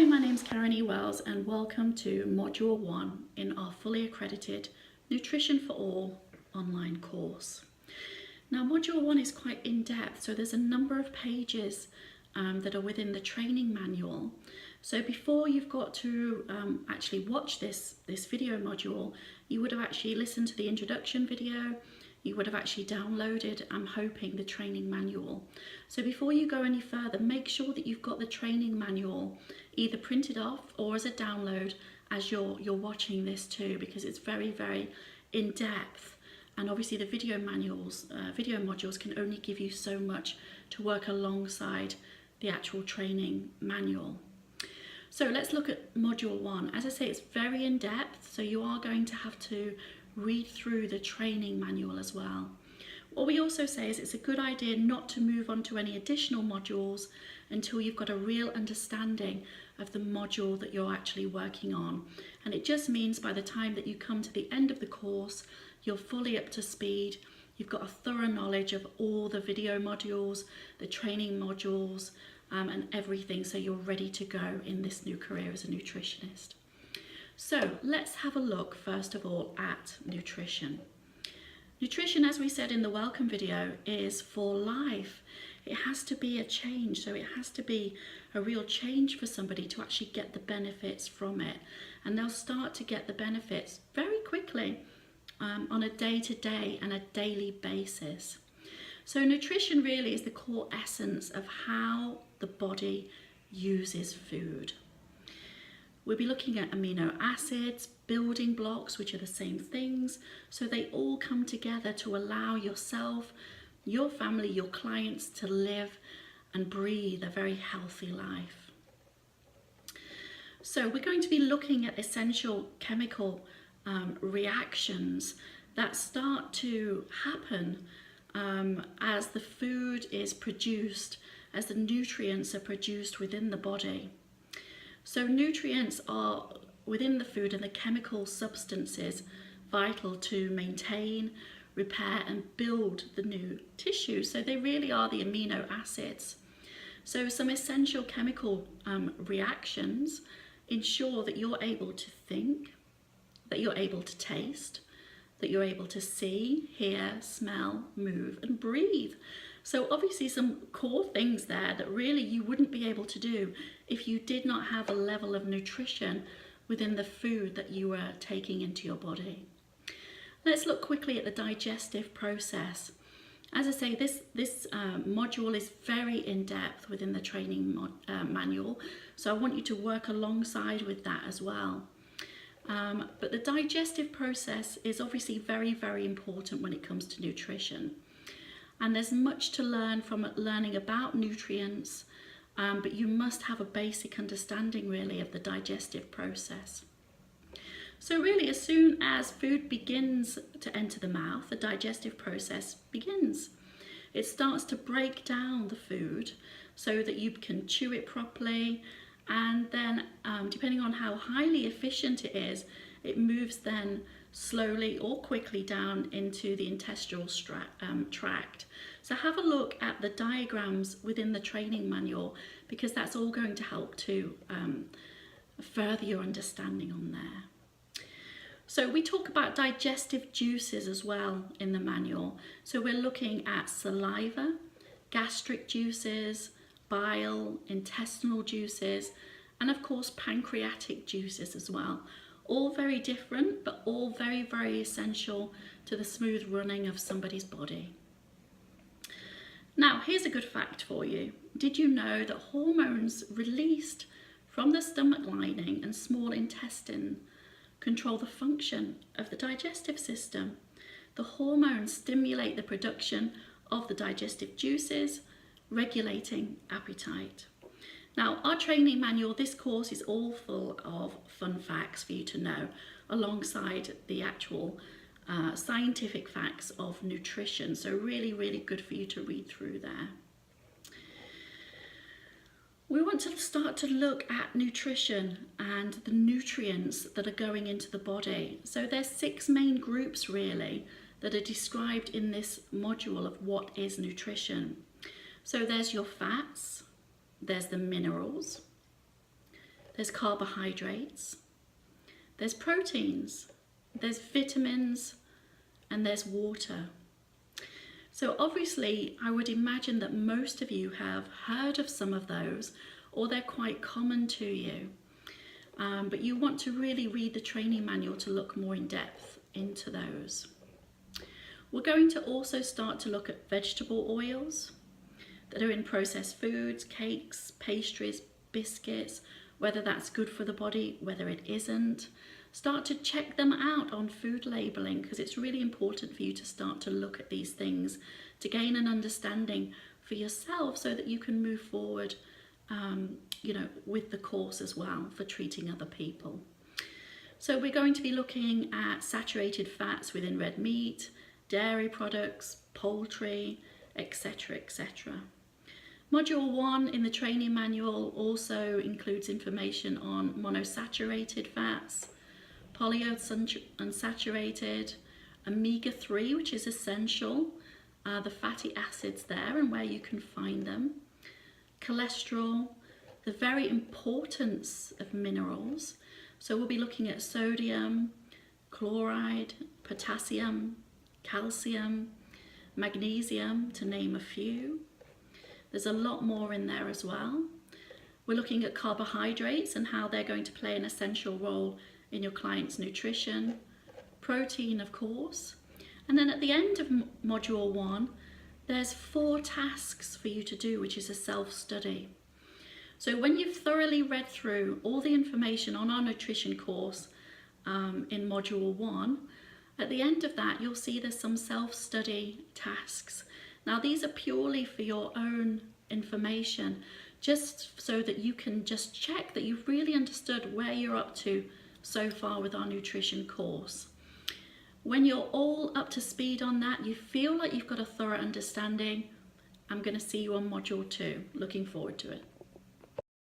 Hi, my name's Karen E. Wells and welcome to Module 1 in our fully accredited Nutrition for All online course. Now Module 1 is quite in-depth, so there's a number of pages that are within the training manual. So before you've got to actually watch this video module, you would have actually listened to the introduction video, you would have actually downloaded, I'm hoping, the training manual. So before you go any further, make sure that you've got the training manual either printed off or as a download as you're watching this too, because it's very, very in-depth. And obviously the video modules can only give you so much to work alongside the actual training manual. So let's look at Module 1. As I say, it's very in-depth, so you are going to have to read through the training manual as well. What we also say is it's a good idea not to move on to any additional modules until you've got a real understanding of the module that you're actually working on. And it just means by the time that you come to the end of the course, you're fully up to speed, you've got a thorough knowledge of all the video modules, the training modules, and everything, so you're ready to go in this new career as a nutritionist. So let's have a look first of all at nutrition. Nutrition, as we said in the welcome video, is for life. It has to be a change, so it has to be a real change for somebody to actually get the benefits from it. And they'll start to get the benefits very quickly on a day-to-day and a daily basis. So nutrition really is the core essence of how the body uses food. We'll be looking at amino acids, building blocks, which are the same things, so they all come together to allow yourself, your family, your clients to live and breathe a very healthy life. So we're going to be looking at essential chemical reactions that start to happen as the food is produced, as the nutrients are produced within the body. So nutrients are within the food and the chemical substances vital to maintain, repair and build the new tissue. So they really are the amino acids. So some essential chemical reactions ensure that you're able to think, that you're able to taste, that you're able to see, hear, smell, move and breathe. So obviously some core things there that really you wouldn't be able to do if you did not have a level of nutrition within the food that you were taking into your body. Let's look quickly at the digestive process. As I say, this module is very in-depth within the training manual, so I want you to work alongside with that as well. But the digestive process is obviously very, very important when it comes to nutrition. And there's much to learn from learning about nutrients, but you must have a basic understanding really of the digestive process. So really, as soon as food begins to enter the mouth, the digestive process begins. It starts to break down the food so that you can chew it properly, and then depending on how highly efficient it is, it moves then slowly or quickly down into the intestinal tract. So have a look at the diagrams within the training manual, because that's all going to help to further your understanding on there. So we talk about digestive juices as well in the manual. So we're looking at saliva, gastric juices, bile, intestinal juices, and of course pancreatic juices as well. All very different, but all very, very essential to the smooth running of somebody's body. Now, here's a good fact for you. Did you know that hormones released from the stomach lining and small intestine control the function of the digestive system? The hormones stimulate the production of the digestive juices, regulating appetite. Now, our training manual, this course is all full of fun facts for you to know, alongside the actual scientific facts of nutrition. So really, really good for you to read through there. We want to start to look at nutrition and the nutrients that are going into the body. So there's 6 main groups really that are described in this module of what is nutrition. So there's your fats, there's the minerals, there's carbohydrates, there's proteins, there's vitamins, and there's water. So obviously, I would imagine that most of you have heard of some of those, or they're quite common to you. But you want to really read the training manual to look more in depth into those. We're going to also start to look at vegetable oils that are in processed foods, cakes, pastries, biscuits, whether that's good for the body, whether it isn't. Start to check them out on food labelling, because it's really important for you to start to look at these things to gain an understanding for yourself so that you can move forward with the course as well for treating other people. So we're going to be looking at saturated fats within red meat, dairy products, poultry, etc., etc. Module 1 in the training manual also includes information on monosaturated fats, polyunsaturated, omega-3, which is essential, the fatty acids there and where you can find them, cholesterol, the very importance of minerals. So we'll be looking at sodium, chloride, potassium, calcium, magnesium, to name a few. There's a lot more in there as well. We're looking at carbohydrates and how they're going to play an essential role in your client's nutrition, protein of course, and then at the end of module 1 there's 4 tasks for you to do, which is a self-study. So when you've thoroughly read through all the information on our nutrition course in module 1, at the end of that you'll see there's some self-study tasks. Now these are purely for your own information, just so that you can just check that you've really understood where you're up to so far with our nutrition course. When you're all up to speed on that, you feel like you've got a thorough understanding, I'm going to see you on module 2. Looking forward to it.